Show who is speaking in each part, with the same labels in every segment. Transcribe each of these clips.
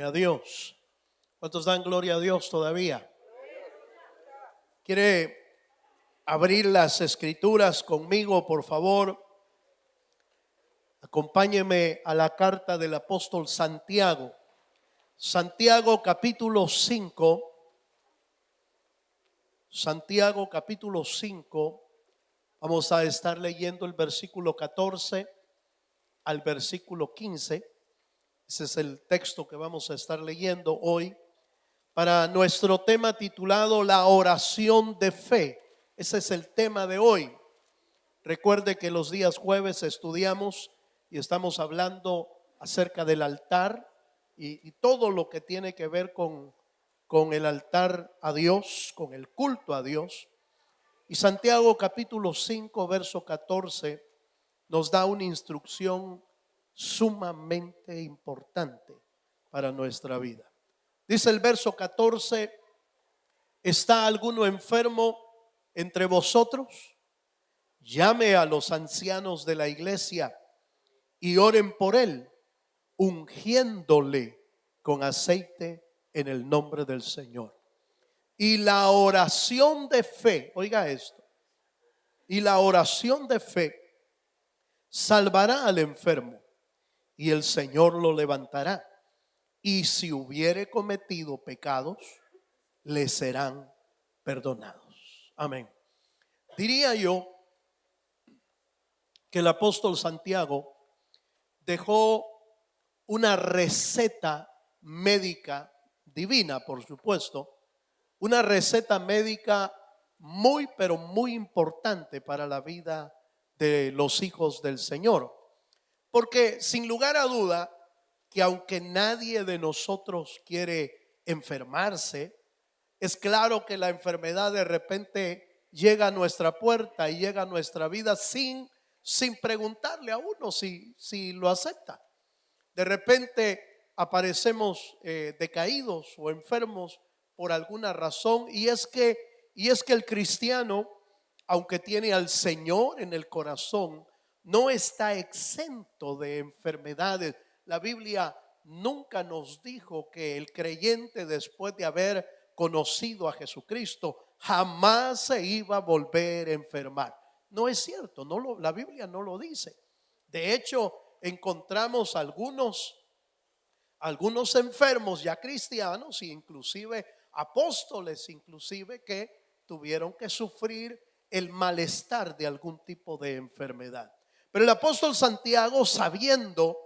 Speaker 1: Gloria a Dios. ¿Cuántos dan gloria a Dios todavía? ¿Quiere abrir las escrituras conmigo, por favor? Acompáñeme a la carta del apóstol Santiago. Santiago capítulo 5. Santiago capítulo 5. Vamos a estar leyendo el versículo 14 al versículo 15. Ese es el texto que vamos a estar leyendo hoy para nuestro tema titulado La oración de fe. Ese es el tema de hoy. Recuerde que los días jueves estudiamos y estamos hablando acerca del altar y todo lo que tiene que ver con el altar a Dios, con el culto a Dios. Y Santiago capítulo 5, verso 14 nos da una instrucción sumamente importante para nuestra vida. Dice el verso 14: ¿está alguno enfermo entre vosotros? Llame a los ancianos de la iglesia y oren por él, ungiéndole con aceite en el nombre del Señor. Y la oración de fe, oiga esto, y la oración de fe salvará al enfermo, y el Señor lo levantará. Y si hubiere cometido pecados, le serán perdonados. Amén. Diría yo que el apóstol Santiago dejó una receta médica divina, por supuesto, una receta médica muy, pero muy importante para la vida de los hijos del Señor. Porque sin lugar a duda, que aunque nadie de nosotros quiere enfermarse, es claro que la enfermedad de repente llega a nuestra puerta y llega a nuestra vida sin preguntarle a uno si lo acepta. De repente aparecemos decaídos o enfermos por alguna razón, y es que el cristiano, aunque tiene al Señor en el corazón, no está exento de enfermedades. La Biblia nunca nos dijo que el creyente, después de haber conocido a Jesucristo, jamás se iba a volver a enfermar. No es cierto, la Biblia no lo dice. De hecho, encontramos algunos enfermos ya cristianos, e inclusive apóstoles, inclusive, que tuvieron que sufrir el malestar de algún tipo de enfermedad. Pero el apóstol Santiago, sabiendo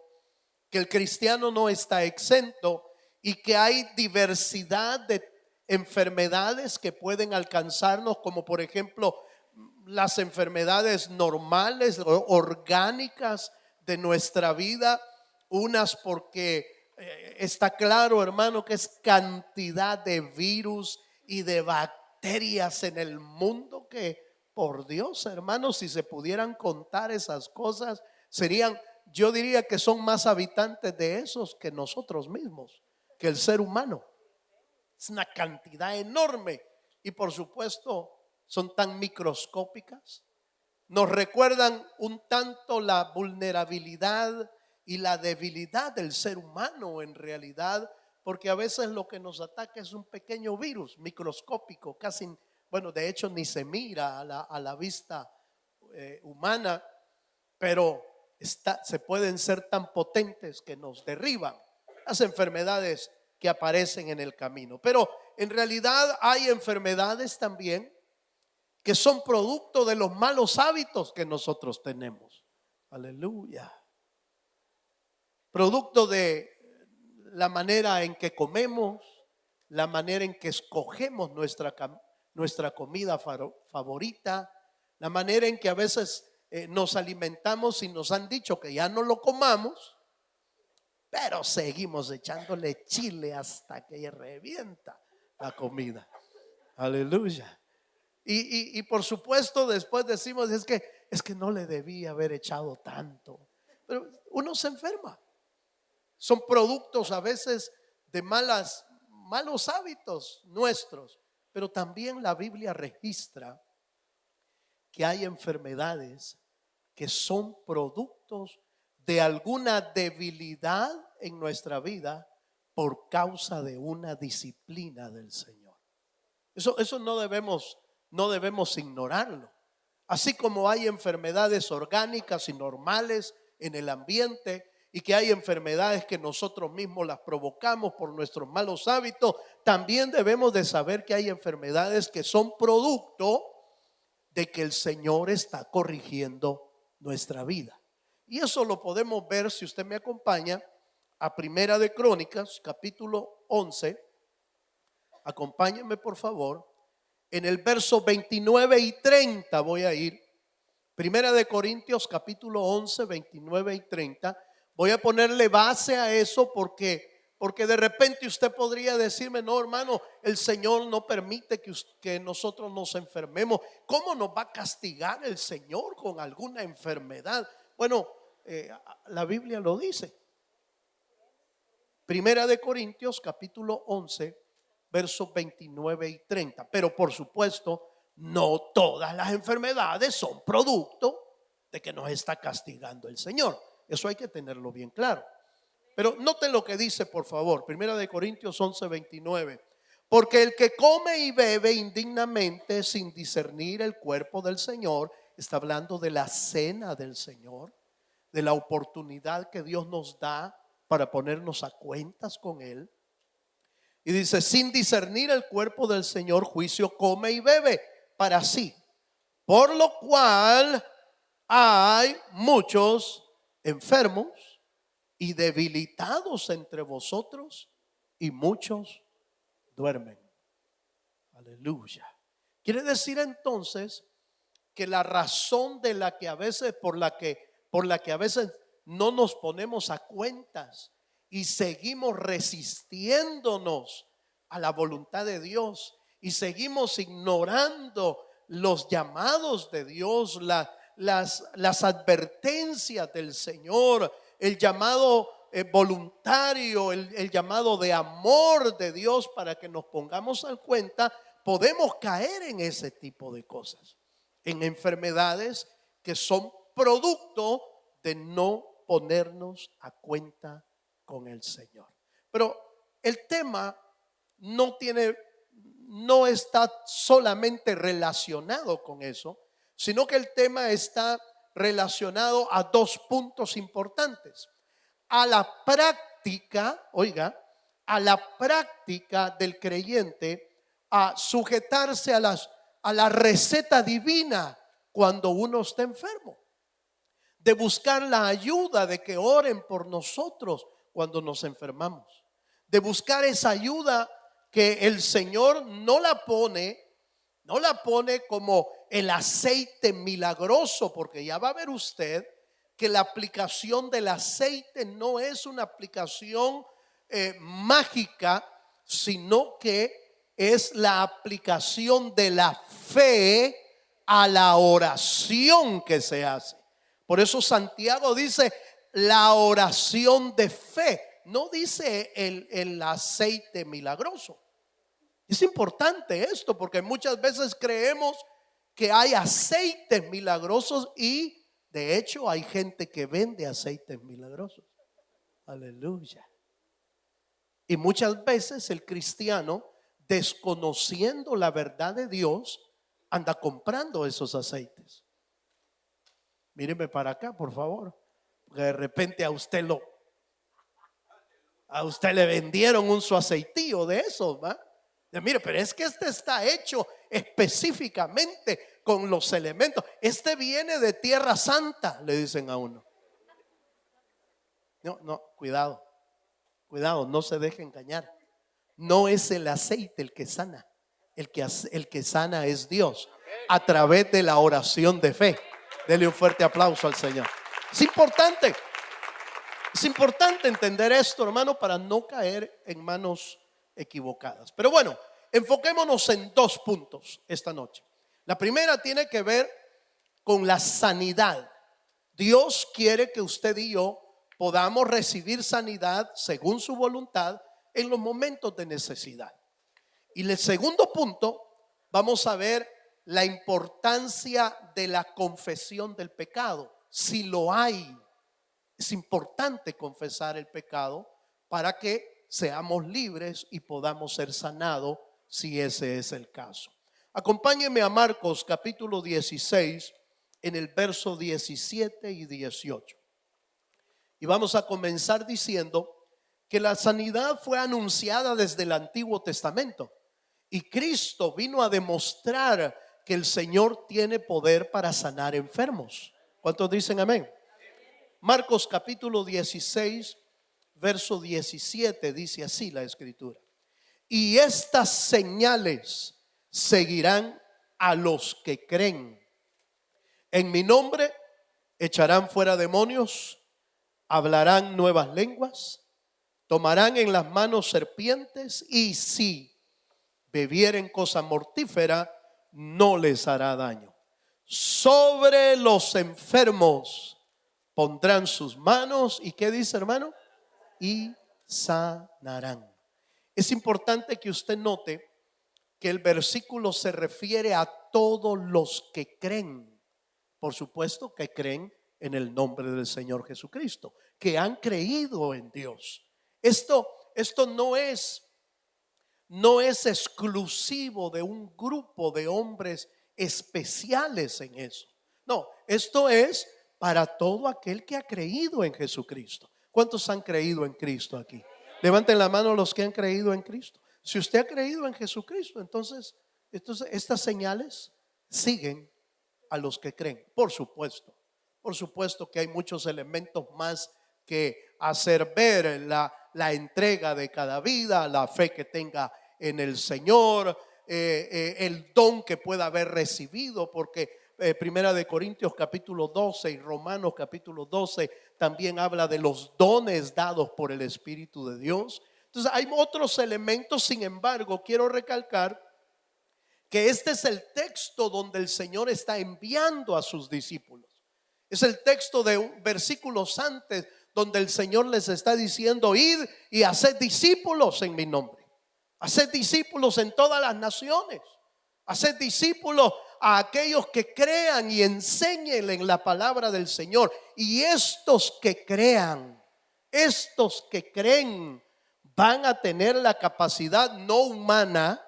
Speaker 1: que el cristiano no está exento y que hay diversidad de enfermedades que pueden alcanzarnos, como por ejemplo las enfermedades normales o orgánicas de nuestra vida, unas porque está claro, hermano, que es cantidad de virus y de bacterias en el mundo que, por Dios, hermano, si se pudieran contar esas cosas, yo diría que son más habitantes de esos que nosotros mismos, que el ser humano. Es una cantidad enorme y por supuesto son tan microscópicas. Nos recuerdan un tanto la vulnerabilidad y la debilidad del ser humano en realidad, porque a veces lo que nos ataca es un pequeño virus microscópico, casi, bueno, de hecho ni se mira a la vista humana, pero se pueden ser tan potentes que nos derriban las enfermedades que aparecen en el camino. Pero en realidad hay enfermedades también que son producto de los malos hábitos que nosotros tenemos. Aleluya. Producto de la manera en que comemos, la manera en que escogemos nuestra comida favorita, la manera en que a veces nos alimentamos y nos han dicho que ya no lo comamos, pero seguimos echándole chile hasta que revienta la comida. Aleluya. Y por supuesto después decimos es que no le debía haber echado tanto. Pero uno se enferma. Son productos a veces de malos hábitos nuestros. Pero también la Biblia registra que hay enfermedades que son productos de alguna debilidad en nuestra vida por causa de una disciplina del Señor. Eso no debemos ignorarlo. Así como hay enfermedades orgánicas y normales en el ambiente, y que hay enfermedades que nosotros mismos las provocamos por nuestros malos hábitos, también debemos de saber que hay enfermedades que son producto de que el Señor está corrigiendo nuestra vida. Y eso lo podemos ver, si usted me acompaña, a Primera de Crónicas, capítulo 11. Acompáñenme, por favor. En el verso 29 y 30 voy a ir. Primera de Corintios, capítulo 11, 29 y 30. Voy a ponerle base a eso porque de repente usted podría decirme: no, hermano, el Señor no permite que nosotros nos enfermemos. ¿Cómo nos va a castigar el Señor con alguna enfermedad? Bueno, la Biblia lo dice. Primera de Corintios, capítulo 11, versos 29 y 30. Pero por supuesto, no todas las enfermedades son producto de que nos está castigando el Señor. Eso hay que tenerlo bien claro. Pero noten lo que dice, por favor. Primera de Corintios 11, 29. Porque el que come y bebe indignamente sin discernir el cuerpo del Señor, está hablando de la cena del Señor, de la oportunidad que Dios nos da para ponernos a cuentas con Él. Y dice: sin discernir el cuerpo del Señor, juicio come y bebe para sí. Por lo cual hay muchos enfermos y debilitados entre vosotros, y muchos duermen. Aleluya. Quiere decir entonces que la razón de la que a veces, por la que a veces no nos ponemos a cuentas y seguimos resistiéndonos a la voluntad de Dios y seguimos ignorando los llamados de Dios, las advertencias del Señor, el llamado voluntario, el llamado de amor de Dios para que nos pongamos a cuenta, podemos caer en ese tipo de cosas, en enfermedades que son producto de no ponernos a cuenta con el Señor. Pero el tema no está solamente relacionado con eso, sino que el tema está relacionado a dos puntos importantes: a la práctica, oiga, a la práctica del creyente a sujetarse a la receta divina cuando uno está enfermo, de buscar la ayuda, de que oren por nosotros cuando nos enfermamos, de buscar esa ayuda que el Señor no la pone como el aceite milagroso, porque ya va a ver usted que la aplicación del aceite no es una aplicación mágica, sino que es la aplicación de la fe a la oración que se hace. Por eso Santiago dice la oración de fe, no dice el aceite milagroso. Es importante esto, porque muchas veces creemos que hay aceites milagrosos, y de hecho hay gente que vende aceites milagrosos. Aleluya. Y muchas veces el cristiano, desconociendo la verdad de Dios, anda comprando esos aceites. Míreme para acá, por favor, porque de repente a usted le vendieron un su aceitillo de esos, ¿va? Mire, pero es que este está hecho específicamente con los elementos. Este viene de Tierra Santa, le dicen a uno. No, cuidado, no se deje engañar. No es el aceite el que sana. El que sana es Dios, a través de la oración de fe. Dele un fuerte aplauso al Señor. Es importante entender esto, hermano, para no caer en manos equivocadas. Pero bueno, enfoquémonos en dos puntos esta noche. La primera tiene que ver con la sanidad. Dios quiere que usted y yo podamos recibir sanidad según su voluntad en los momentos de necesidad. Y el segundo punto, vamos a ver la importancia de la confesión del pecado. Si lo hay, es importante confesar el pecado para que seamos libres y podamos ser sanados si ese es el caso. Acompáñenme a Marcos capítulo 16 en el verso 17 y 18. Y vamos a comenzar diciendo que la sanidad fue anunciada desde el Antiguo Testamento y Cristo vino a demostrar que el Señor tiene poder para sanar enfermos. ¿Cuántos dicen amén? Marcos capítulo 16, verso 17 dice así la escritura: y estas señales seguirán a los que creen. En mi nombre echarán fuera demonios, hablarán nuevas lenguas, tomarán en las manos serpientes, y si bebieren cosa mortífera no les hará daño. Sobre los enfermos pondrán sus manos y ¿qué dice, hermano? Y sanarán. Es importante que usted note que el versículo se refiere a todos los que creen. Por supuesto que creen en el nombre del Señor Jesucristo, que han creído en Dios. Esto no es exclusivo de un grupo de hombres especiales en eso. No, esto es para todo aquel que ha creído en Jesucristo. ¿Cuántos han creído en Cristo aquí? Levanten la mano los que han creído en Cristo. Si usted ha creído en Jesucristo, entonces estas señales siguen a los que creen. Por supuesto que hay muchos elementos más que hacer ver: la entrega de cada vida, la fe que tenga en el Señor, el don que pueda haber recibido, porque Primera de Corintios capítulo 12 y Romanos capítulo 12 también habla de los dones dados por el Espíritu de Dios. Entonces hay otros elementos. Sin embargo, quiero recalcar que este es el texto donde el Señor está enviando a sus discípulos. Es el texto de versículos antes donde el Señor les está diciendo: id y haced discípulos en mi nombre. Haced discípulos en todas las naciones. Haced discípulos a aquellos que crean y enséñenle en la palabra del Señor. Y estos que crean, estos que creen, van a tener la capacidad no humana,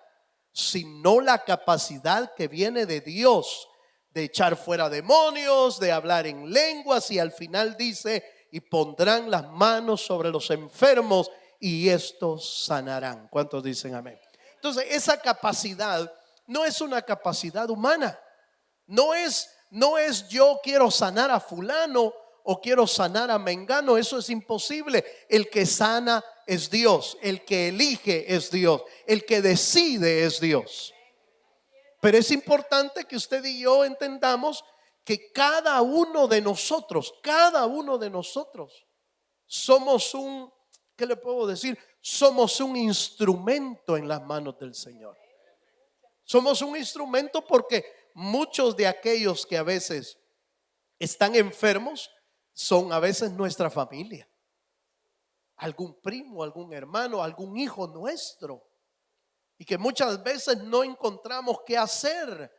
Speaker 1: sino la capacidad que viene de Dios, de echar fuera demonios, de hablar en lenguas, y al final dice: y pondrán las manos sobre los enfermos y estos sanarán. ¿Cuántos dicen amén? Entonces esa capacidad no es una capacidad humana. No es yo quiero sanar a fulano o quiero sanar a mengano. Eso es imposible. El que sana es Dios, el que elige es Dios, el que decide es Dios. Pero es importante que usted y yo entendamos que cada uno de nosotros somos ¿qué le puedo decir? Somos un instrumento en las manos del Señor. Somos un instrumento porque muchos de aquellos que a veces están enfermos son a veces nuestra familia. Algún primo, algún hermano, algún hijo nuestro. Y que muchas veces no encontramos qué hacer.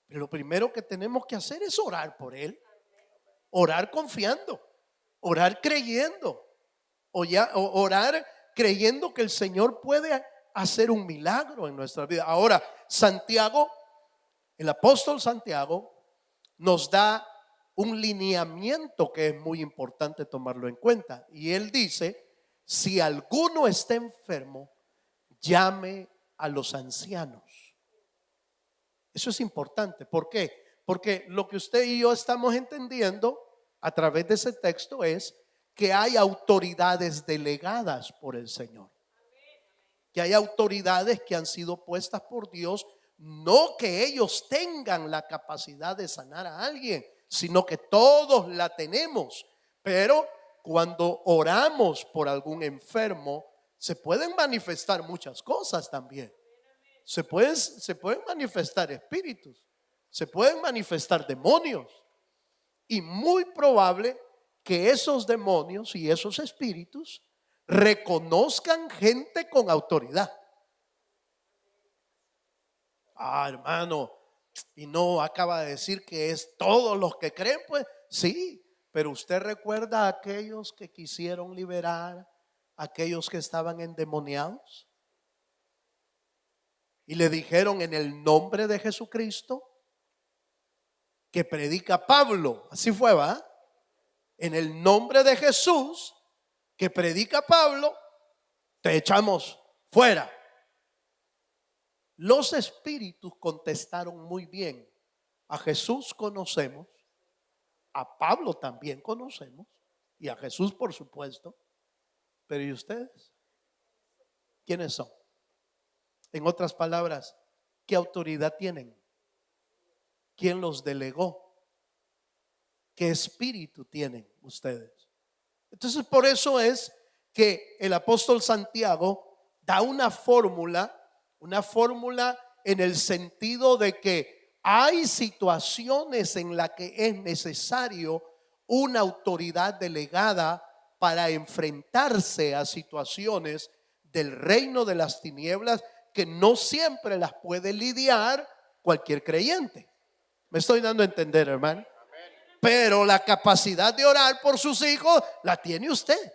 Speaker 1: Pero lo primero que tenemos que hacer es orar por él. Orar confiando. Orar creyendo. Orar creyendo que el Señor puede hacer un milagro en nuestra vida. Ahora, el apóstol Santiago nos da un lineamiento que es muy importante tomarlo en cuenta. Y él dice: si alguno está enfermo, llame a los ancianos. Eso es importante. ¿Por qué? Porque lo que usted y yo estamos entendiendo a través de ese texto es que hay autoridades delegadas por el Señor. Que hay autoridades que han sido puestas por Dios, no que ellos tengan la capacidad de sanar a alguien, sino que todos la tenemos. Pero cuando oramos por algún enfermo, se pueden manifestar muchas cosas también. Se pueden manifestar espíritus, se pueden manifestar demonios, y muy probable que esos demonios y esos espíritus reconozcan gente con autoridad. Hermano, y no acaba de decir que es todos los que creen. Pues sí, pero usted recuerda a aquellos que quisieron liberar aquellos que estaban endemoniados y le dijeron en el nombre de Jesucristo que predica Pablo. Así fue, ¿va? En el nombre de Jesús que predica Pablo, te echamos fuera. Los espíritus contestaron muy bien. A Jesús conocemos, a Pablo también conocemos, y a Jesús por supuesto. Pero ¿y ustedes? ¿Quiénes son? En otras palabras, ¿qué autoridad tienen? ¿Quién los delegó? ¿Qué espíritu tienen ustedes? Entonces por eso es que el apóstol Santiago da una fórmula en el sentido de que hay situaciones en las que es necesario una autoridad delegada para enfrentarse a situaciones del reino de las tinieblas que no siempre las puede lidiar cualquier creyente. ¿Me estoy dando a entender, hermano? Pero la capacidad de orar por sus hijos la tiene usted.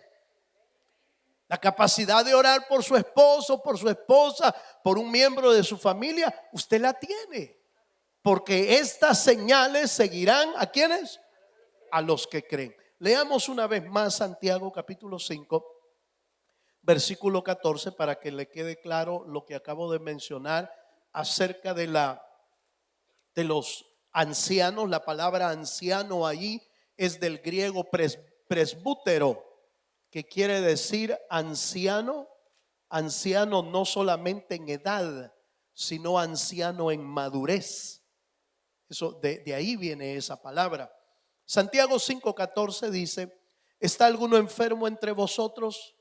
Speaker 1: La capacidad de orar por su esposo, por su esposa, por un miembro de su familia, usted la tiene. Porque estas señales seguirán ¿a quiénes? A los que creen. Leamos una vez más Santiago capítulo 5, versículo 14, para que le quede claro lo que acabo de mencionar acerca de los ancianos. La palabra anciano allí es del griego presbútero, que quiere decir anciano no solamente en edad, sino anciano en madurez. Eso de ahí viene esa palabra. Santiago 5:14 dice: ¿está alguno enfermo entre vosotros?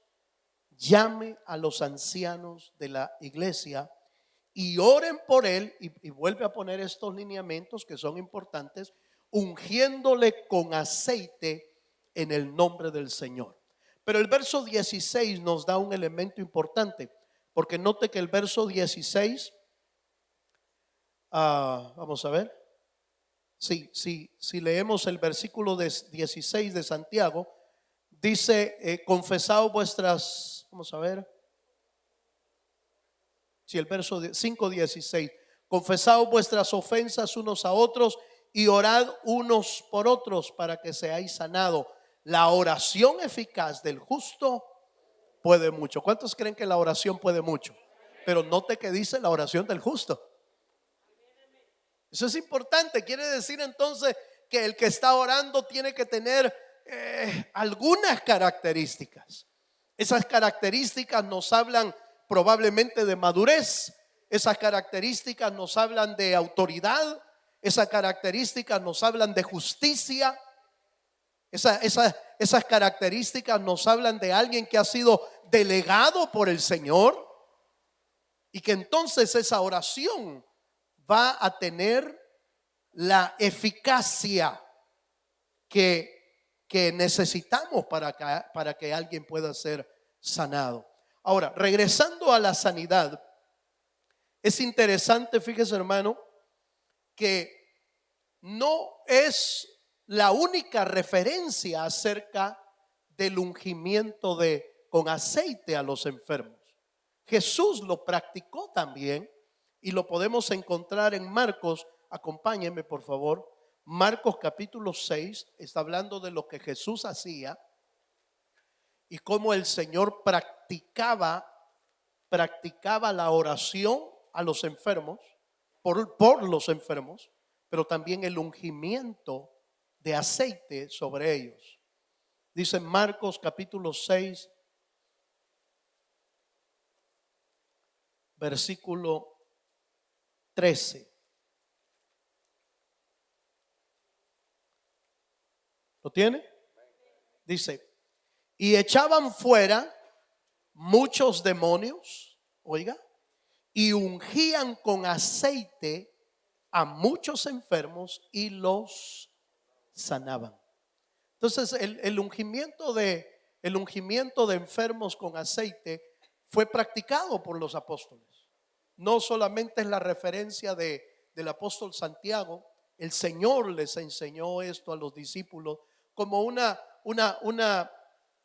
Speaker 1: Llame a los ancianos de la iglesia y oren por él, y vuelve a poner estos lineamientos que son importantes, ungiéndole con aceite en el nombre del Señor. Pero el verso 16 nos da un elemento importante, porque note que el verso 16, vamos a ver, si leemos el versículo 16 de Santiago, dice, confesad vuestras, vamos a ver, el verso 5:16, confesad vuestras ofensas unos a otros y orad unos por otros para que seáis sanados. La oración eficaz del justo puede mucho. ¿Cuántos creen que la oración puede mucho? Pero note que dice la oración del justo. Eso es importante. Quiere decir entonces que el que está orando tiene que tener algunas características. Esas características nos hablan probablemente de madurez. Esas características nos hablan de autoridad. Esas características nos hablan de justicia. Esas características nos hablan de alguien que ha sido delegado por el Señor, y que entonces esa oración va a tener la eficacia que necesitamos para que alguien pueda ser sanado. Ahora, regresando a la sanidad, es interesante, fíjese hermano, que no es la única referencia acerca del ungimiento con aceite a los enfermos. Jesús lo practicó también, y lo podemos encontrar en Marcos. Acompáñenme por favor. Marcos capítulo 6 está hablando de lo que Jesús hacía y cómo el Señor practicaba la oración a los enfermos, por los enfermos, pero también el ungimiento de aceite sobre ellos. Dice Marcos capítulo 6, versículo 13. ¿Lo tiene? Dice: y echaban fuera muchos demonios, oiga, y ungían con aceite a muchos enfermos y los sanaban. Entonces el ungimiento de enfermos con aceite fue practicado por los apóstoles. No solamente es la referencia del apóstol Santiago. El Señor les enseñó esto a los discípulos como una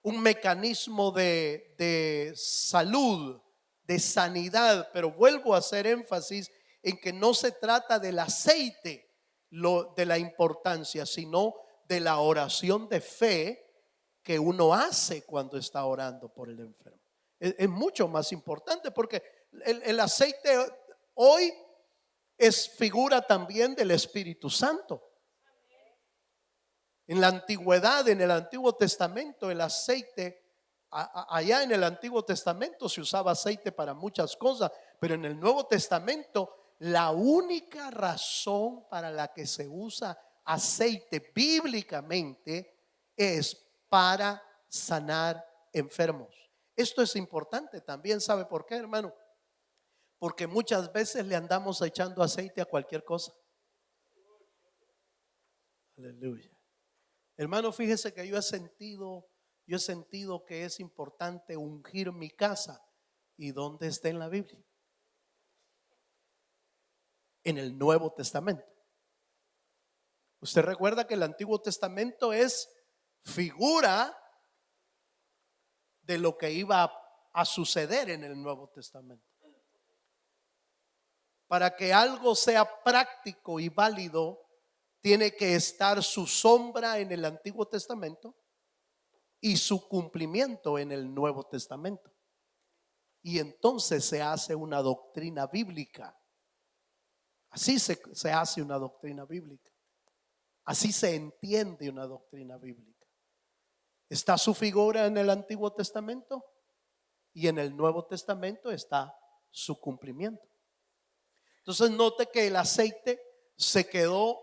Speaker 1: un mecanismo de salud, de sanidad, pero vuelvo a hacer énfasis en que no se trata del aceite, de la importancia, sino de la oración de fe que uno hace cuando está orando por el enfermo. Es mucho más importante porque el aceite hoy es figura también del Espíritu Santo. En la antigüedad, en el Antiguo Testamento, el aceite, allá en el Antiguo Testamento se usaba aceite para muchas cosas, pero en el Nuevo Testamento la única razón para la que se usa aceite bíblicamente es para sanar enfermos. Esto es importante también, ¿sabe por qué, hermano? Porque muchas veces le andamos echando aceite a cualquier cosa. Aleluya. Hermano, fíjese que yo he sentido que es importante ungir mi casa. ¿Y dónde está en la Biblia? En el Nuevo Testamento. Usted recuerda que el Antiguo Testamento es figura de lo que iba a suceder en el Nuevo Testamento. Para que algo sea práctico y válido, tiene que estar su sombra en el Antiguo Testamento y su cumplimiento en el Nuevo Testamento. Y entonces se hace una doctrina bíblica. Así se hace una doctrina bíblica. Así se entiende una doctrina bíblica. Está su figura en el Antiguo Testamento y en el Nuevo Testamento está su cumplimiento. Entonces note que el aceite se quedó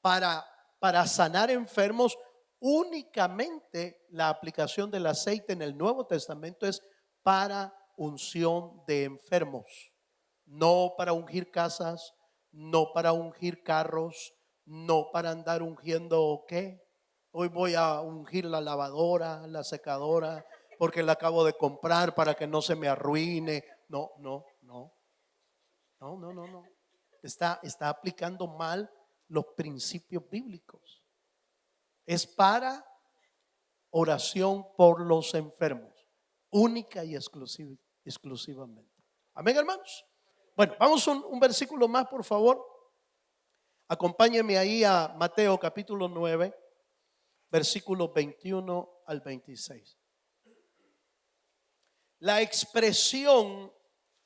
Speaker 1: para sanar enfermos. Únicamente la aplicación del aceite en el Nuevo Testamento es para unción de enfermos, no para ungir casas, no para ungir carros, no para andar ungiendo ¿qué? Hoy voy a ungir la lavadora, la secadora, porque la acabo de comprar para que no se me arruine. No. Está aplicando mal los principios bíblicos. Es para oración por los enfermos, única y exclusivamente. Amén, hermanos. Bueno, vamos un versículo más, por favor. Acompáñenme ahí a Mateo capítulo 9, versículos 21 al 26. La expresión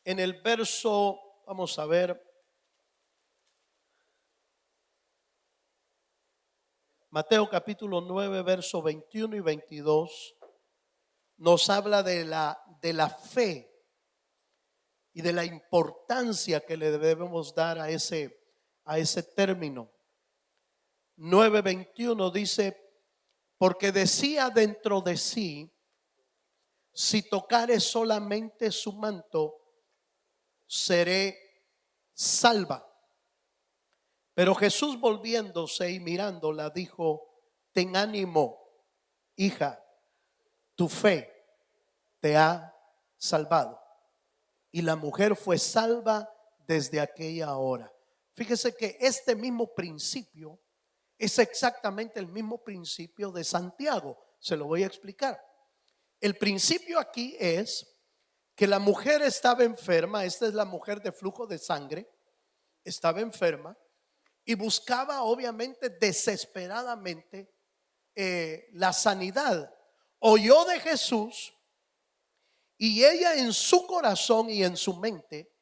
Speaker 1: en el verso, vamos a ver, Mateo capítulo 9, verso 21 y 22, nos habla de la fe y de la importancia que le debemos dar a ese término. 9:21 dice: porque decía dentro de sí, si tocare solamente su manto, seré salva. Pero Jesús, volviéndose y mirándola, dijo: ten ánimo, hija, tu fe te ha salvado. Y la mujer fue salva desde aquella hora. Fíjese que este mismo principio es exactamente el mismo principio de Santiago. Se lo voy a explicar. El principio aquí es que la mujer estaba enferma. Esta es la mujer de flujo de sangre. Estaba enferma y buscaba obviamente desesperadamente la sanidad. Oyó de Jesús y ella en su corazón y en su mente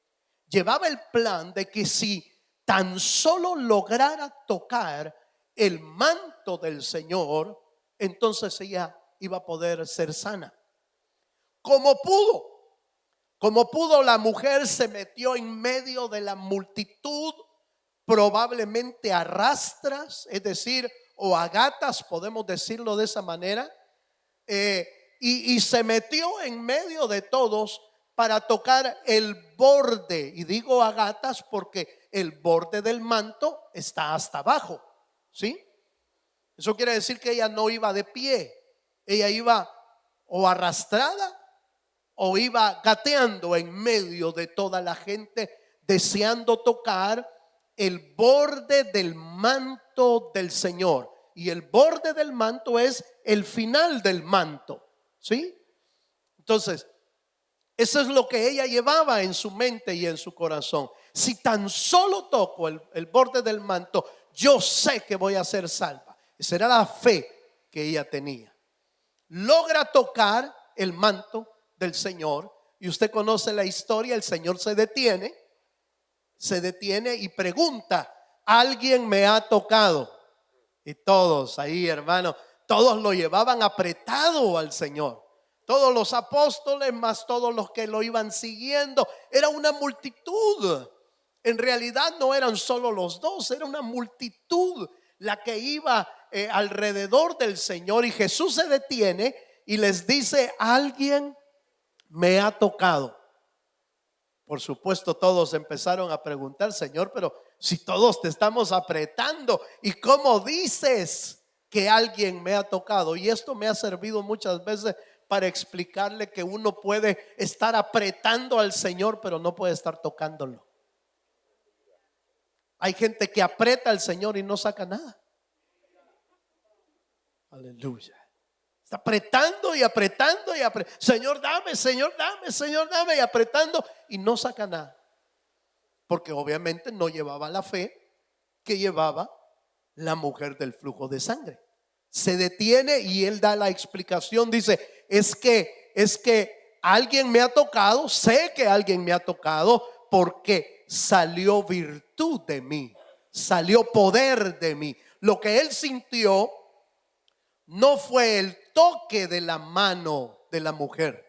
Speaker 1: llevaba el plan de que si tan solo lograra tocar el manto del Señor, entonces ella iba a poder ser sana. Como pudo, la mujer se metió en medio de la multitud, probablemente a rastras, es decir, o a gatas, podemos decirlo de esa manera, y se metió en medio de todos para tocar el borde. Y digo a gatas porque el borde del manto está hasta abajo, ¿sí? Eso quiere decir que ella no iba de pie, ella iba o arrastrada o iba gateando en medio de toda la gente, deseando tocar el borde del manto del Señor. Y el borde del manto es el final del manto. ¿sí? Entonces, eso es lo que ella llevaba en su mente y en su corazón. Si tan solo toco el borde del manto, yo sé que voy a ser salva. Esa era la fe que ella tenía. Logra tocar el manto del Señor y usted conoce la historia. El Señor se detiene y pregunta: ¿alguien me ha tocado? Y todos ahí, hermano, todos lo llevaban apretado al Señor. Todos los apóstoles, más todos los que lo iban siguiendo. Era una multitud. En realidad no eran solo los dos, era una multitud la que iba alrededor del Señor. Y Jesús se detiene y les dice: ¿alguien me ha tocado? Por supuesto, todos empezaron a preguntar: Señor, pero si todos te estamos apretando, ¿y cómo dices que alguien me ha tocado? Y esto me ha servido muchas veces para explicarle que uno puede estar apretando al Señor, pero no puede estar tocándolo. Hay gente que aprieta al Señor y no saca nada. Aleluya. Está apretando y apretando y apretando. Señor, dame, Señor, dame, Señor, dame. Y apretando y no saca nada. Porque obviamente no llevaba la fe que llevaba la mujer del flujo de sangre. Se detiene y él da la explicación. Dice: es que alguien me ha tocado. Sé que alguien me ha tocado porque salió virtud de mí, salió poder de mí. Lo que él sintió no fue el toque de la mano de la mujer.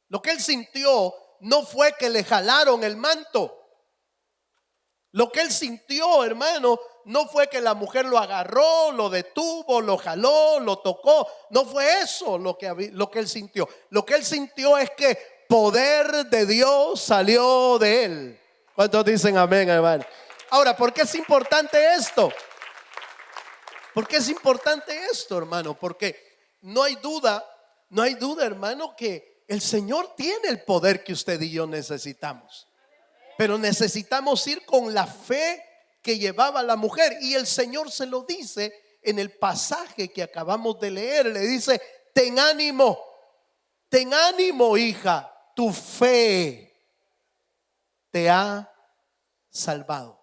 Speaker 1: Lo que él sintió no fue que le jalaron el manto. Lo que él sintió, hermano, no fue que la mujer lo agarró, lo detuvo, lo jaló, lo tocó. No fue eso lo que él sintió. Lo que él sintió es que poder de Dios salió de él. ¿Cuántos dicen amén, hermano? Ahora, ¿por qué es importante esto? ¿Por qué es importante esto, hermano? Porque no hay duda, hermano, que el Señor tiene el poder que usted y yo necesitamos. Pero necesitamos ir con la fe que llevaba la mujer. Y el Señor se lo dice en el pasaje que acabamos de leer. Le dice: ten ánimo, hija, tu fe te ha salvado.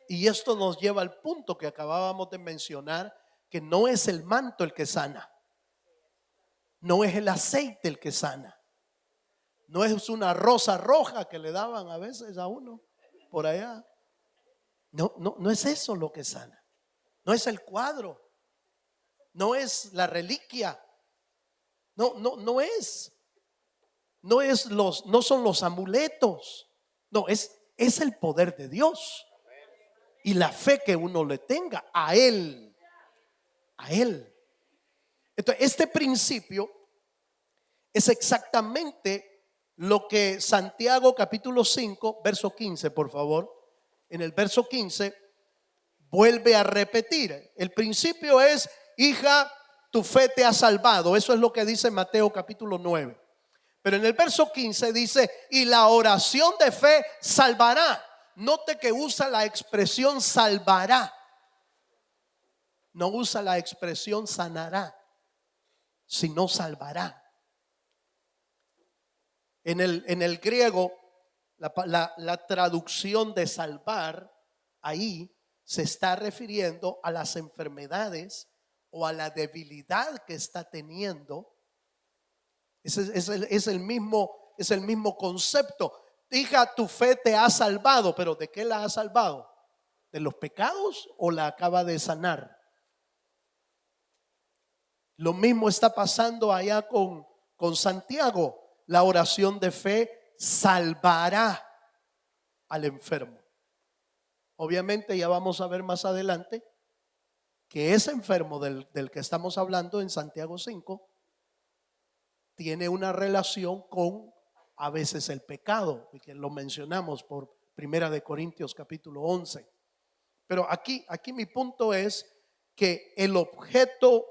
Speaker 1: Y esto nos lleva al punto que acabábamos de mencionar, que no es el manto el que sana, no es el aceite el que sana, no es una rosa roja que le daban a veces a uno por allá. No es eso lo que sana. No es el cuadro, no es la reliquia, no son los amuletos. No, es el poder de Dios y la fe que uno le tenga a Él. Entonces, este principio es exactamente lo que Santiago capítulo 5 verso 15, por favor. En el verso 15 vuelve a repetir. El principio es: hija, tu fe te ha salvado. Eso es lo que dice Mateo capítulo 9. Pero en el verso 15 dice: y la oración de fe salvará. Note que usa la expresión salvará. No usa la expresión sanará, sino salvará. En el griego, la traducción de salvar ahí se está refiriendo a las enfermedades o a la debilidad que está teniendo. Es el mismo concepto. Hija, tu fe te ha salvado. ¿Pero de qué la ha salvado? ¿De los pecados o la acaba de sanar? Lo mismo está pasando allá con Santiago. La oración de fe salvará al enfermo. Obviamente ya vamos a ver más adelante que ese enfermo del que estamos hablando en Santiago 5 tiene una relación con a veces el pecado, y que lo mencionamos por Primera de Corintios capítulo 11. Pero aquí mi punto es que el objeto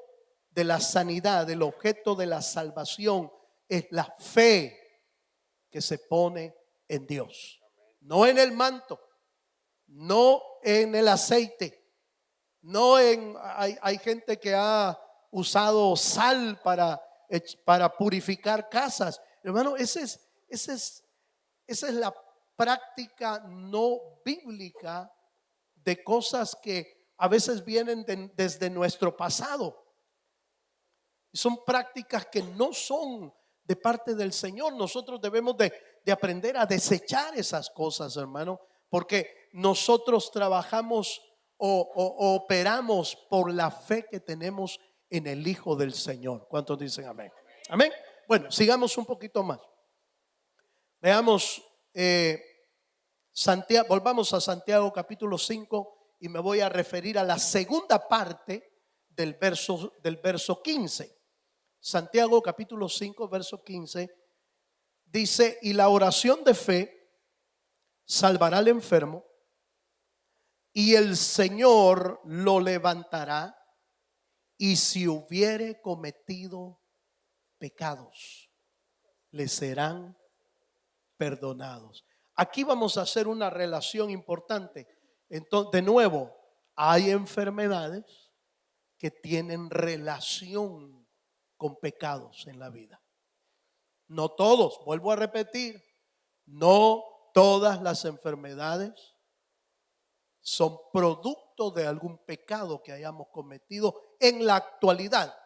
Speaker 1: de la sanidad, el objeto de la salvación es la fe que se pone en Dios, no en el manto, no en el aceite, no en hay gente que ha usado sal para para purificar casas. Hermano, esa es la práctica no bíblica de cosas que a veces vienen desde nuestro pasado. Son prácticas que no son de parte del Señor. Nosotros debemos de aprender a desechar esas cosas, hermano, porque nosotros trabajamos o operamos por la fe que tenemos en el Hijo del Señor. ¿Cuántos dicen amén? Amén. Bueno, sigamos un poquito más. Veamos Santiago, volvamos a Santiago capítulo 5 y me voy a referir a la segunda parte del verso 15. Santiago capítulo 5 verso 15 dice: y la oración de fe salvará al enfermo, y el Señor lo levantará, y si hubiere cometido pecados, le serán perdonados. Aquí vamos a hacer una relación importante. Entonces, de nuevo, hay enfermedades que tienen relación con pecados en la vida. No todos, vuelvo a repetir, no todas las enfermedades son producto de algún pecado que hayamos cometido en la actualidad.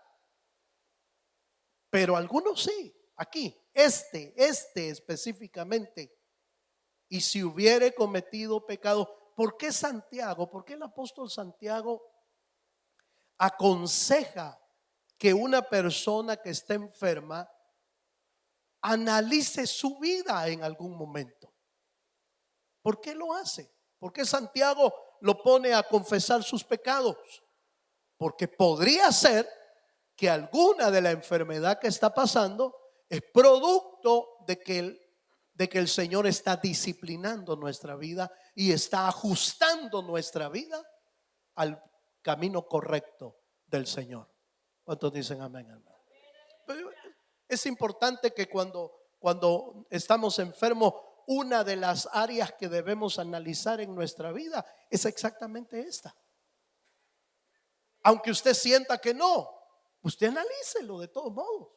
Speaker 1: Pero algunos sí. Aquí, este específicamente. Y si hubiere cometido pecado, ¿por qué Santiago? ¿Por qué el apóstol Santiago aconseja que una persona que está enferma analice su vida en algún momento? ¿Por qué lo hace? ¿Por qué Santiago lo pone a confesar sus pecados? Porque podría ser que alguna de la enfermedad que está pasando es producto de que el Señor está disciplinando nuestra vida y está ajustando nuestra vida al camino correcto del Señor. ¿Cuántos dicen amén, hermano? Pero es importante que cuando estamos enfermos, una de las áreas que debemos analizar en nuestra vida es exactamente esta. Aunque usted sienta que no, usted analícelo de todos modos.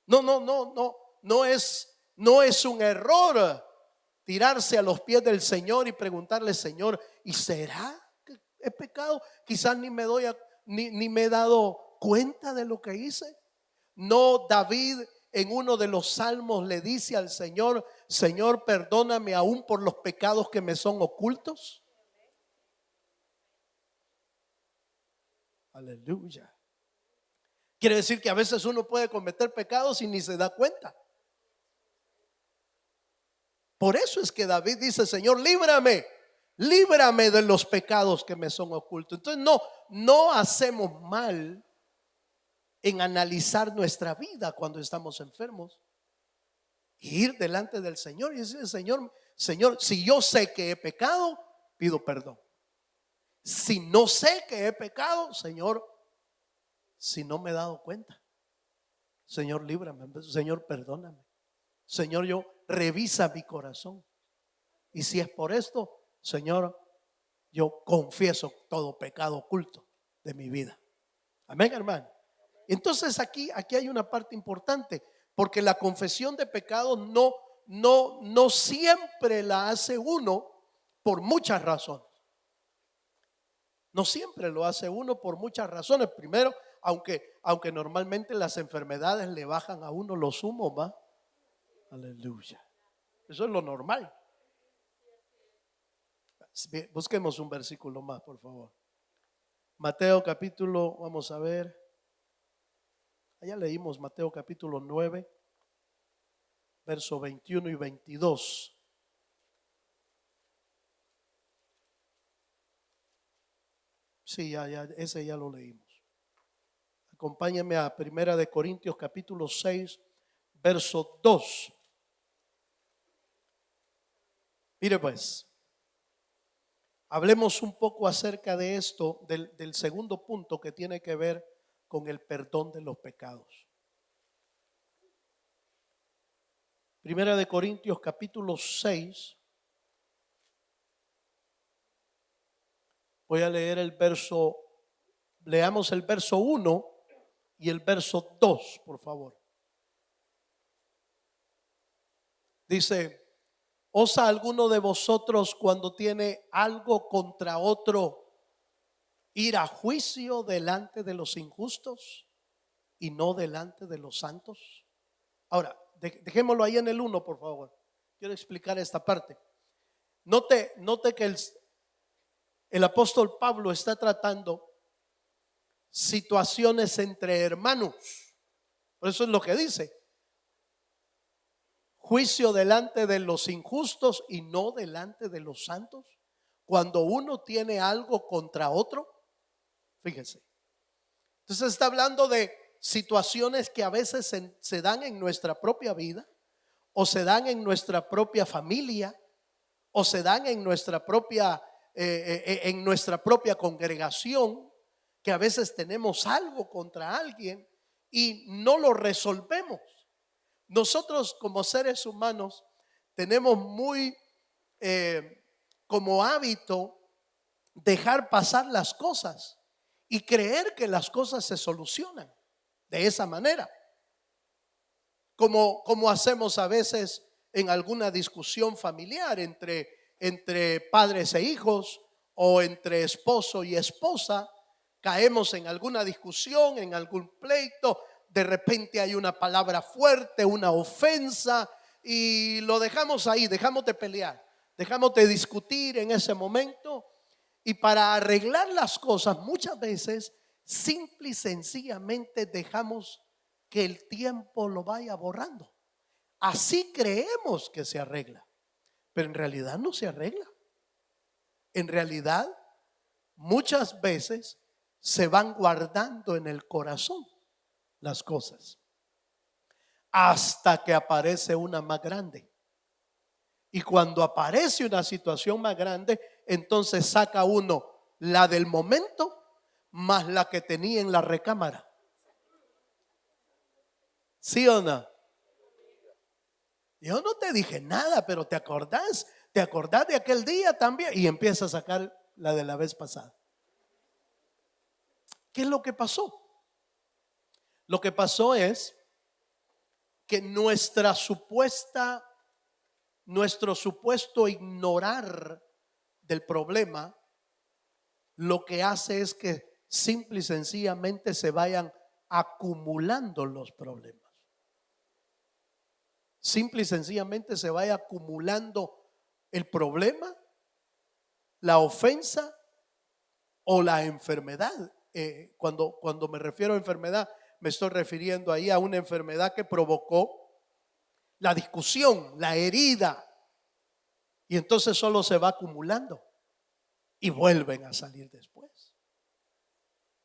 Speaker 1: No es un error tirarse a los pies del Señor y preguntarle: Señor, ¿y será que he pecado? Quizás ni me he dado cuenta de lo que hice. No, David en uno de los salmos le dice al Señor: Señor, perdóname aún por los pecados que me son ocultos. Aleluya. Quiere decir que a veces uno puede cometer pecados y ni se da cuenta. Por eso es que David dice: Señor, líbrame de los pecados que me son ocultos. Entonces no hacemos mal en analizar nuestra vida cuando estamos enfermos, ir delante del Señor y decirle: Señor, si yo sé que he pecado, pido perdón. Si no sé que he pecado, Señor, si no me he dado cuenta, Señor, líbrame. Señor, perdóname. Señor, yo revisa mi corazón. Y si es por esto, Señor, yo confieso todo pecado oculto de mi vida. Amén, hermano. Entonces aquí hay una parte importante, porque la confesión de pecados no siempre la hace uno por muchas razones. No siempre lo hace uno por muchas razones. Primero, aunque normalmente las enfermedades le bajan a uno los humos, ¿va? Aleluya. Eso es lo normal. Busquemos un versículo más, por favor. Mateo capítulo, vamos a ver. Allá leímos Mateo capítulo 9, verso 21 y 22. Sí, ese ya lo leímos. Acompáñame a Primera de Corintios capítulo 6, verso 2. Mire pues, hablemos un poco acerca de esto, del segundo punto que tiene que ver con el perdón de los pecados. Primera de Corintios capítulo 6. Voy a leer leamos el verso 1 y el verso 2, por favor. Dice: ¿osa alguno de vosotros cuando tiene algo contra otro ir a juicio delante de los injustos y no delante de los santos? Ahora, dejémoslo ahí en el 1, por favor. Quiero explicar esta parte. Note que el apóstol Pablo está tratando situaciones entre hermanos. Por eso es lo que dice: juicio delante de los injustos y no delante de los santos. Cuando uno tiene algo contra otro, fíjense. Entonces está hablando de situaciones que a veces se dan en nuestra propia vida, o se dan en nuestra propia familia, o se dan en nuestra propia congregación, que a veces tenemos algo contra alguien y no lo resolvemos. Nosotros como seres humanos tenemos muy como hábito dejar pasar las cosas y creer que las cosas se solucionan de esa manera, como hacemos a veces en alguna discusión familiar entre padres e hijos, o entre esposo y esposa. Caemos en alguna discusión, en algún pleito, de repente hay una palabra fuerte, una ofensa, y lo dejamos ahí, dejamos de pelear, dejamos de discutir en ese momento. Y para arreglar las cosas muchas veces simple y sencillamente dejamos que el tiempo lo vaya borrando. Así creemos que se arregla, pero en realidad no se arregla. En realidad muchas veces se van guardando en el corazón las cosas hasta que aparece una más grande. Y cuando aparece una situación más grande, entonces saca uno la del momento más la que tenía en la recámara. ¿Sí o no? Yo no te dije nada, pero ¿te acordás? ¿Te acordás de aquel día también? Y empieza a sacar la de la vez pasada. ¿Qué es lo que pasó? Lo que pasó es que nuestro supuesto ignorar del problema lo que hace es que simple y sencillamente se vayan acumulando los problemas. Simple y sencillamente se vaya acumulando el problema, la ofensa o la enfermedad. Cuando me refiero a enfermedad, me estoy refiriendo ahí a una enfermedad que provocó la discusión, la herida, y entonces solo se va acumulando y vuelven a salir después.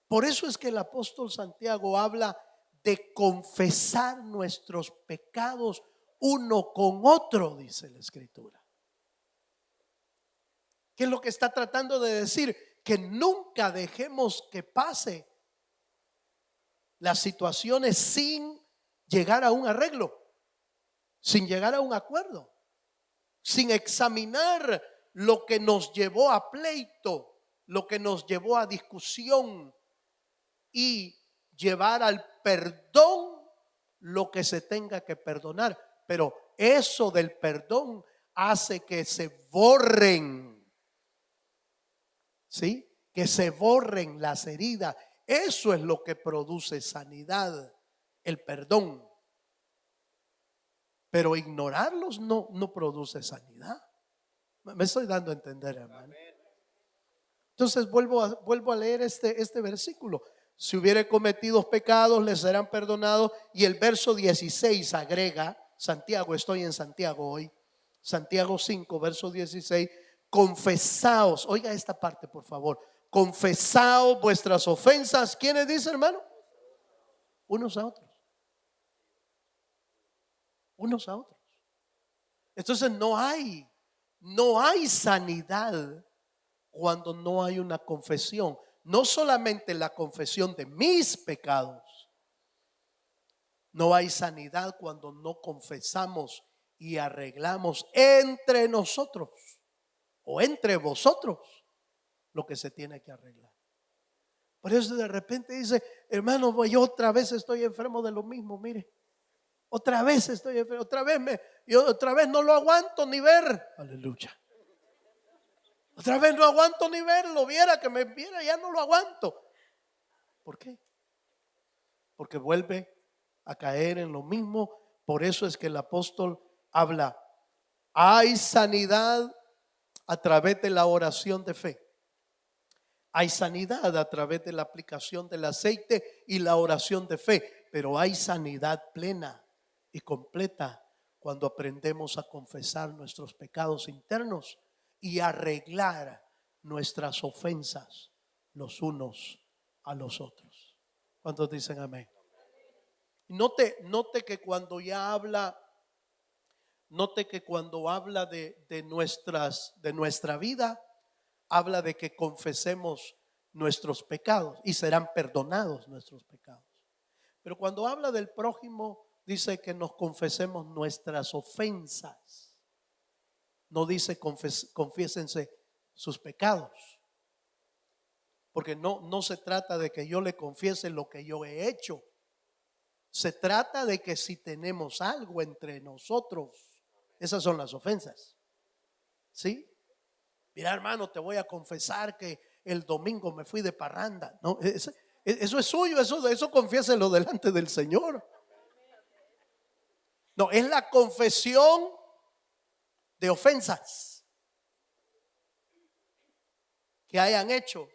Speaker 1: Por eso es que el apóstol Santiago habla de confesar nuestros pecados uno con otro, dice la Escritura. ¿Qué es lo que está tratando de decir? Que nunca dejemos que pase las situaciones sin llegar a un arreglo, sin llegar a un acuerdo, sin examinar lo que nos llevó a pleito, lo que nos llevó a discusión, y llevar al perdón lo que se tenga que perdonar. Pero eso del perdón hace que se borren, ¿sí? Que se borren las heridas. Eso es lo que produce sanidad, el perdón. Pero ignorarlos no produce sanidad. Me estoy dando a entender, hermano. Entonces vuelvo a leer este versículo. Si hubiere cometido pecados, les serán perdonados. Y el verso 16 agrega, Santiago, estoy en Santiago hoy, Santiago 5, verso 16: confesaos, oiga esta parte por favor, confesaos vuestras ofensas. ¿Quiénes dice, hermano? Unos a otros. Unos a otros. Entonces no hay sanidad cuando no hay una confesión. No solamente la confesión de mis pecados. No hay sanidad cuando no confesamos y arreglamos entre nosotros o entre vosotros lo que se tiene que arreglar. Por eso de repente dice, hermano, yo otra vez estoy enfermo de lo mismo, mire. Otra vez estoy enfermo, yo otra vez no lo aguanto ni ver. Aleluya. Otra vez no aguanto ni verlo, viera que me viera, ya no lo aguanto. ¿Por qué? Porque vuelve a caer en lo mismo. Por eso es que el apóstol habla, hay sanidad a través de la oración de fe. Hay sanidad a través de la aplicación del aceite y la oración de fe, pero hay sanidad plena y completa cuando aprendemos a confesar nuestros pecados internos y arreglar nuestras ofensas los unos a los otros. ¿Cuántos dicen amén? Note que cuando ya habla, de nuestra vida, habla de que confesemos nuestros pecados y serán perdonados nuestros pecados. Pero cuando habla del prójimo, dice que nos confesemos nuestras ofensas. No dice confiésense sus pecados. Porque no se trata de que yo le confiese lo que yo he hecho. Se trata de que si tenemos algo entre nosotros, esas son las ofensas. ¿Sí? Mira, hermano, te voy a confesar que el domingo me fui de parranda. No, eso es suyo, eso confiéselo delante del Señor. No, es la confesión de ofensas que hayan hecho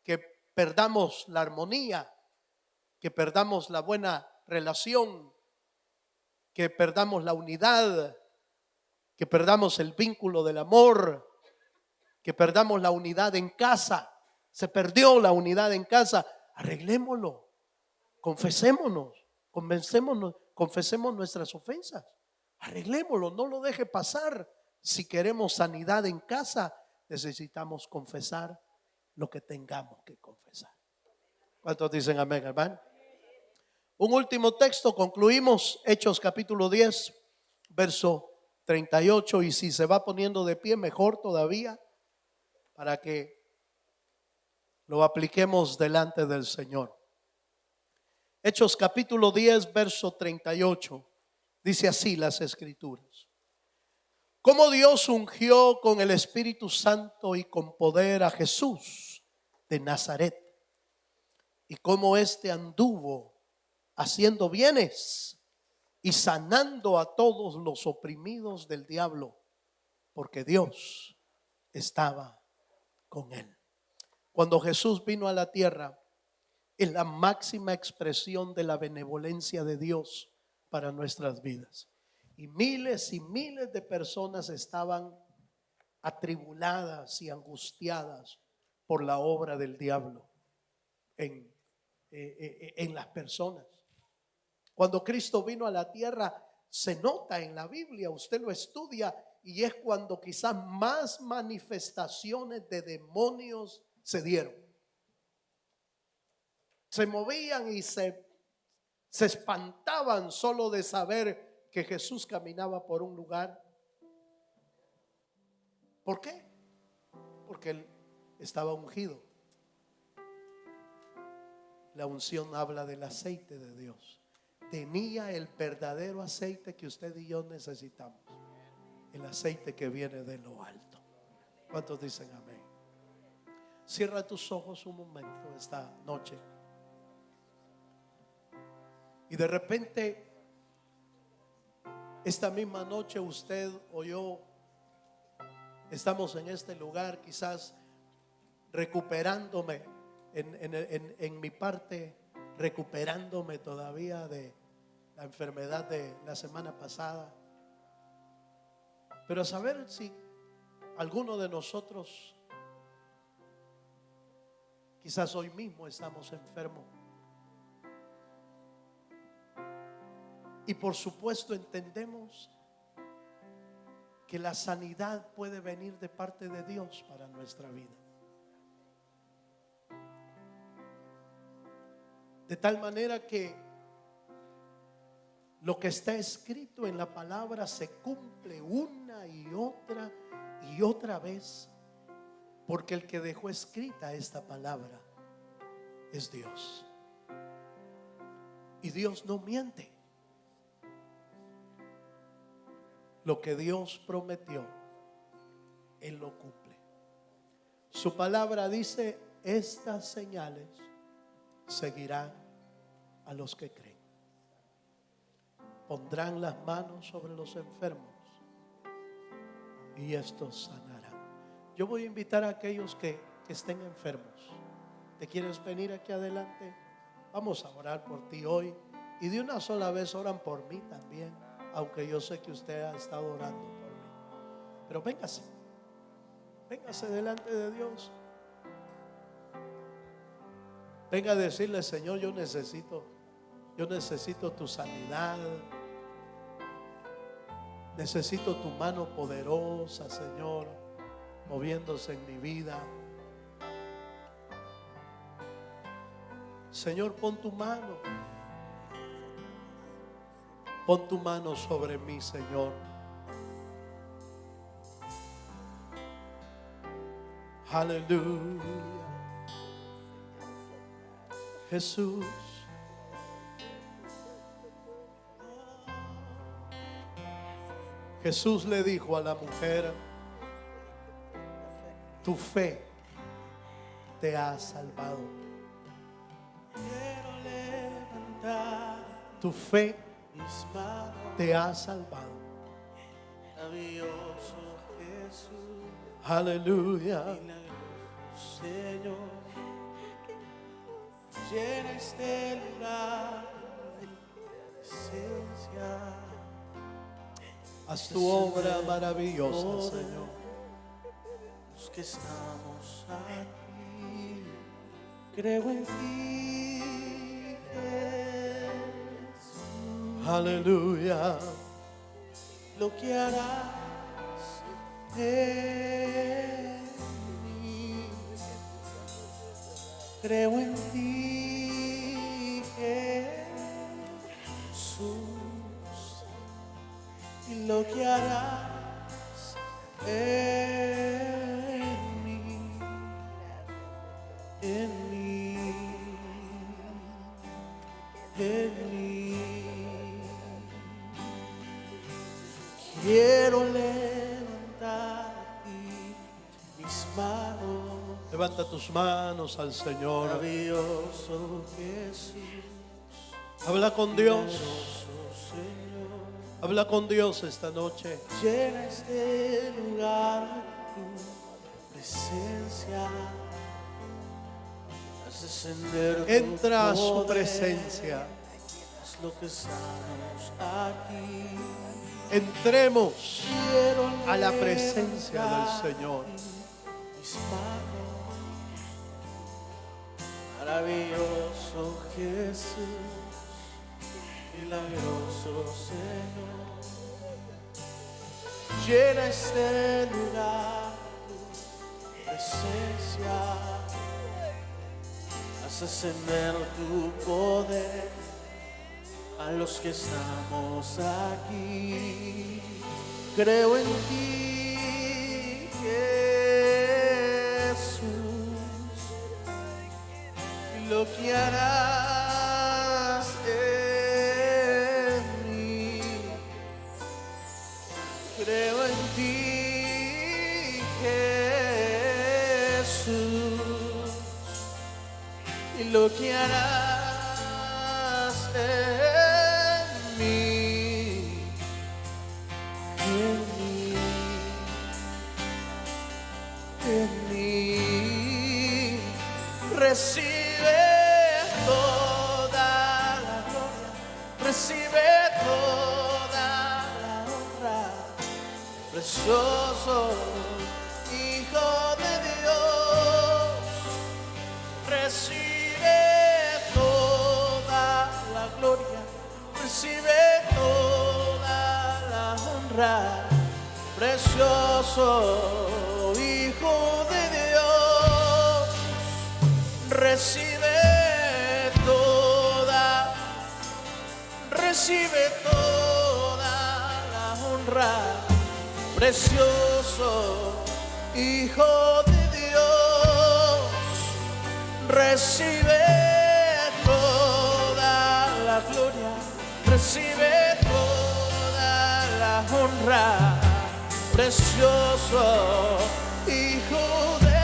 Speaker 1: que perdamos la armonía, que perdamos la buena relación, que perdamos la unidad, que perdamos el vínculo del amor, que perdamos la unidad en casa. Se perdió la unidad en casa. Arreglémoslo, confesémonos, confesemos nuestras ofensas. Arreglémoslo, no lo deje pasar. Si queremos sanidad en casa, necesitamos confesar lo que tengamos que confesar. ¿Cuántos dicen amén, hermano? Un último texto, concluimos. Hechos capítulo 10, verso 38. Y si se va poniendo de pie, mejor todavía, para que lo apliquemos delante del Señor. Hechos capítulo 10, verso 38. Dice así las escrituras: cómo Dios ungió con el Espíritu Santo y con poder a Jesús de Nazaret, y cómo éste anduvo haciendo bienes y sanando a todos los oprimidos del diablo, porque Dios estaba con él. Cuando Jesús vino a la tierra, es la máxima expresión de la benevolencia de Dios para nuestras vidas. Y miles de personas estaban atribuladas y angustiadas por la obra del diablo en las personas. Cuando Cristo vino a la tierra, se nota en la Biblia, usted lo estudia, y es cuando quizás más manifestaciones de demonios se dieron. Se movían y se espantaban solo de saber que Jesús caminaba por un lugar. ¿Por qué? Porque él estaba ungido. La unción habla del aceite de Dios. Tenía el verdadero aceite que usted y yo necesitamos. El aceite que viene de lo alto. ¿Cuántos dicen amén? Cierra tus ojos un momento esta noche. Y de repente, esta misma noche usted o yo estamos en este lugar, quizás recuperándome en mi parte, recuperándome todavía de la enfermedad de la semana pasada. Pero a saber si alguno de nosotros quizás hoy mismo estamos enfermos. Y por supuesto entendemos que la sanidad puede venir de parte de Dios para nuestra vida. De tal manera que lo que está escrito en la palabra se cumple una y otra vez, porque el que dejó escrita esta palabra es Dios. Y Dios no miente. Lo que Dios prometió, Él lo cumple. Su palabra dice: estas señales seguirán a los que creen. Pondrán las manos sobre los enfermos y estos sanarán. Yo voy a invitar a aquellos que estén enfermos. ¿Te quieres venir aquí adelante? Vamos a orar por ti hoy. Y de una sola vez oran por mí también, aunque yo sé que usted ha estado orando por mí. Pero véngase delante de Dios. Venga a decirle: Señor, yo necesito tu sanidad. Necesito tu mano poderosa, Señor, moviéndose en mi vida. Señor, pon tu mano sobre mí, Señor. Aleluya. Jesús. Jesús le dijo a la mujer: tu fe te ha salvado.
Speaker 2: Quiero levantar
Speaker 1: Tu fe
Speaker 2: mis manos,
Speaker 1: te ha salvado.
Speaker 2: maravilloso Jesús,
Speaker 1: Aleluya.
Speaker 2: milagroso Señor. Llena este lugar de tu presencia.
Speaker 1: Haz tu obra maravillosa, Señor.
Speaker 2: Los que estamos aquí, creo en ti, Jesús.
Speaker 1: Aleluya.
Speaker 2: Lo que harás en mí, creo en ti, Jesús. Y lo que harás en mí, en mí, en mí. Quiero levantar mis manos,
Speaker 1: Levanta tus manos al Señor.
Speaker 2: maravilloso Jesús,
Speaker 1: Habla con Dios.
Speaker 2: milagroso Señor.
Speaker 1: Habla con Dios esta noche.
Speaker 2: Llena este lugar tu presencia. Haz descender tu
Speaker 1: Entra a su
Speaker 2: poder.
Speaker 1: presencia.
Speaker 2: Es lo que estamos aquí.
Speaker 1: Entremos
Speaker 2: Quiero
Speaker 1: a la presencia
Speaker 2: levantar
Speaker 1: del Señor.
Speaker 2: mis manos. Maravilloso Jesús, milagroso Señor. Llena este lugar tu presencia. Haz ascender tu poder a los que estamos aquí. Creo en ti, Jesús, y lo que harás en mí. Creo en ti, Jesús, y lo que harás en mí, en mí, en mí. Recibe toda la gloria, recibe toda la honra. Precioso Hijo de Dios, recibe toda la gloria, recibe toda la honra. Precioso Hijo de Dios, recibe toda la honra. Precioso Hijo de Dios, recibe gloria, recibe toda la honra, precioso Hijo de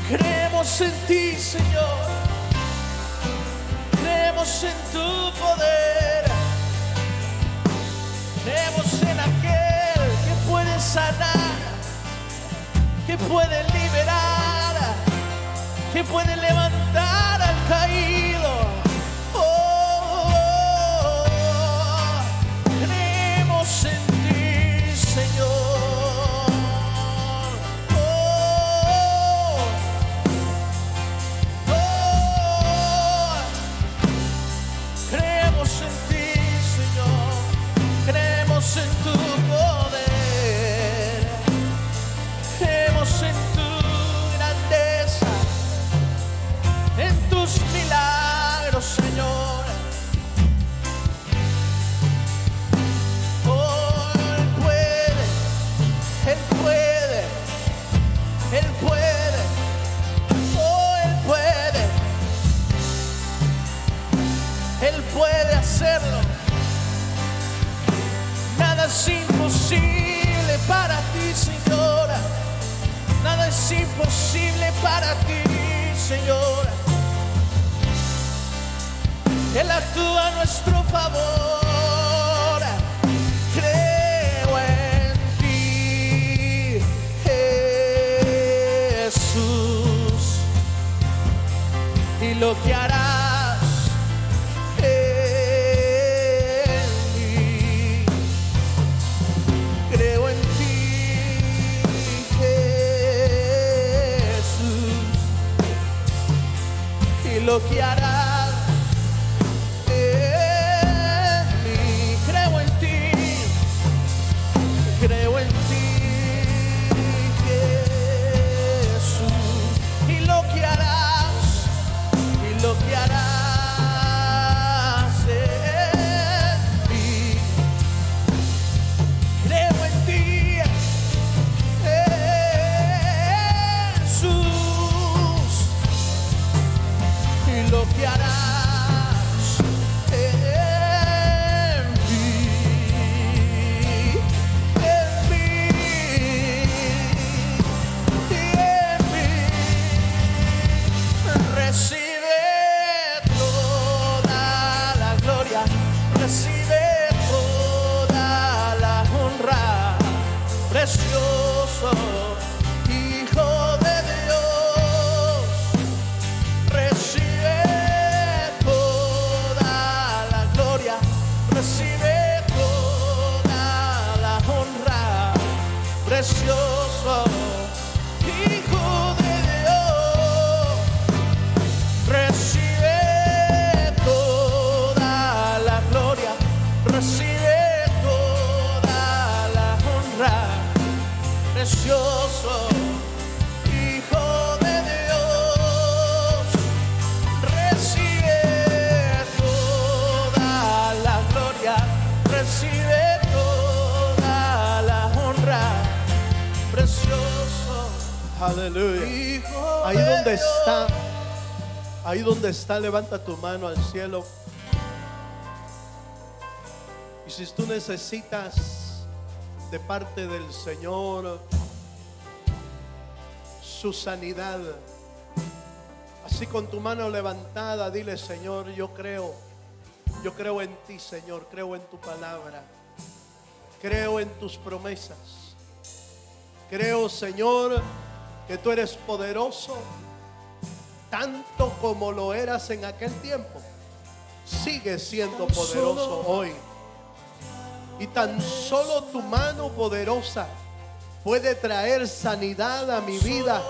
Speaker 2: Creemos en ti, Señor. Creemos en tu poder. Creemos en aquel que puede sanar, que puede liberar, que puede levantar al caído. Oh, creemos en ti, Señor. En tu poder, creemos en tu grandeza, en tus milagros, Señor. Oh, Él puede, Él puede, Él puede, oh, Él puede hacerlo. Nada es imposible para ti, Señora. Nada es imposible para ti, Señora. Él actúa a nuestro favor. Creo en ti, Jesús, y lo que harás. Lo que harás en mí. Creo en ti, Jesús, y lo que harás, en mí. Creo en ti, Jesús, y lo que harás en mí, recibe toda la gloria, recibe toda la honra, precioso Hijo de Dios. Recibe toda la gloria, recibe toda la honra, precioso Hijo de Dios. Recibe toda la gloria, recibe toda la honra, precioso Hijo de Dios. Recibe toda la gloria, recibe toda la honra, precioso.
Speaker 1: Aleluya.
Speaker 2: Hijo
Speaker 1: Ahí
Speaker 2: de
Speaker 1: donde
Speaker 2: Dios.
Speaker 1: está, ahí donde está, levanta tu mano al cielo. Y si tú necesitas de parte del Señor su sanidad, así con tu mano levantada, dile: Señor, yo creo en ti, Señor, creo en tu palabra, creo en tus promesas, creo, Señor, que tú eres poderoso, tanto como lo eras en aquel tiempo. Sigue siendo poderoso hoy. Y tan solo tu mano poderosa puede traer sanidad a mi vida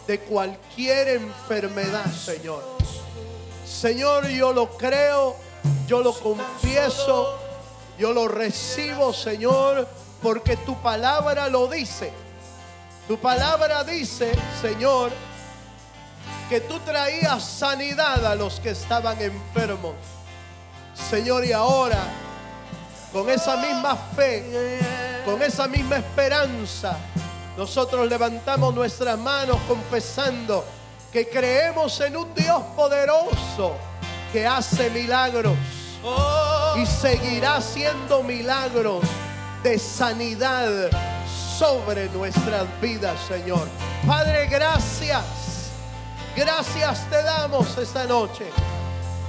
Speaker 1: de cualquier enfermedad, Señor. Señor, yo lo creo, yo lo confieso, yo lo recibo, Señor, porque tu palabra lo dice. Tu palabra dice, Señor, que tú traías sanidad a los que estaban enfermos. Señor, y ahora, con esa misma fe, con esa misma esperanza, Nosotros levantamos nuestras manos confesando que creemos en un Dios poderoso que hace milagros y seguirá haciendo milagros de sanidad sobre nuestras vidas, Señor. Padre, gracias. Gracias te damos esta noche.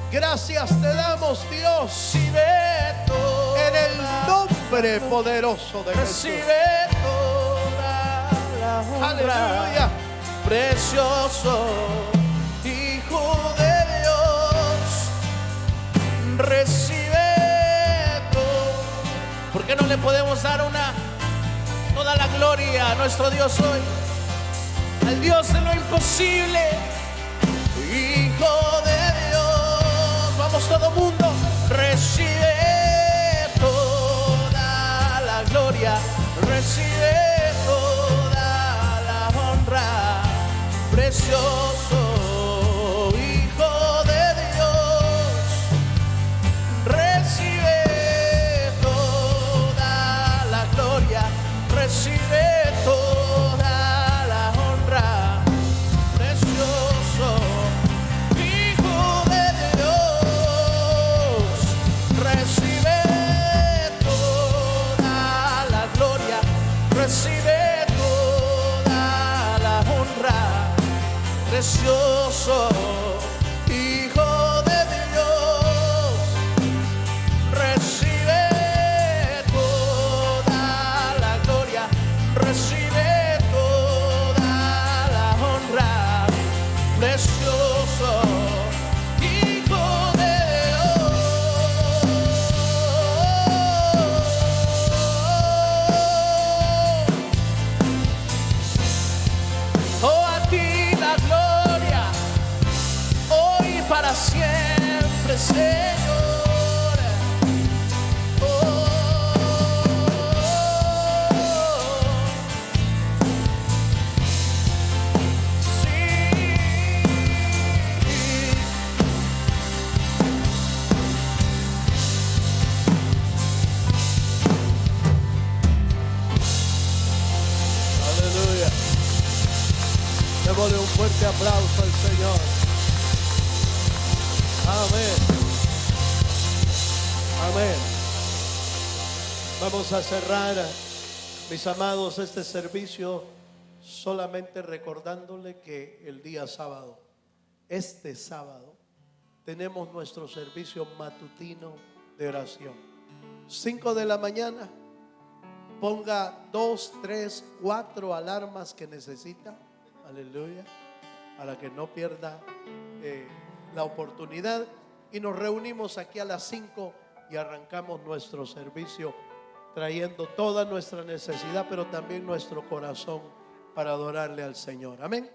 Speaker 1: Gracias te damos, Dios, en el nombre poderoso de Jesús.
Speaker 2: Recibe toda la honra.
Speaker 1: Aleluya.
Speaker 2: Precioso Hijo de Dios, recibe todo. ¿Por qué no le podemos dar toda la gloria a nuestro Dios hoy? Al Dios de lo imposible, Hijo de Dios. Vamos todo mundo, recibe toda la gloria, recibe toda la honra. Precioso Hijo de Dios, recibe toda la gloria, recibe toda la honra. Precioso Hijo de Dios, recibe toda la gloria, recibe toda la honra. Precioso Hijo de Dios, recibe toda la gloria, recibe toda la honra. Precioso Hijo de Dios. Oh, a ti la gloria, hoy y para siempre, Señor. Oh, sí. Aleluya.
Speaker 1: Démosle un fuerte aplauso al Señor. Amén. Amén. Vamos a cerrar, mis amados, este servicio solamente recordándole que el día sábado, este sábado, tenemos nuestro servicio matutino de oración. 5 de la mañana. Ponga 2, 3, 4 alarmas que necesita. Aleluya. Para que no pierda la oportunidad. Y nos reunimos aquí a las 5 y arrancamos nuestro servicio trayendo toda nuestra necesidad, pero también nuestro corazón para adorarle al Señor. Amén.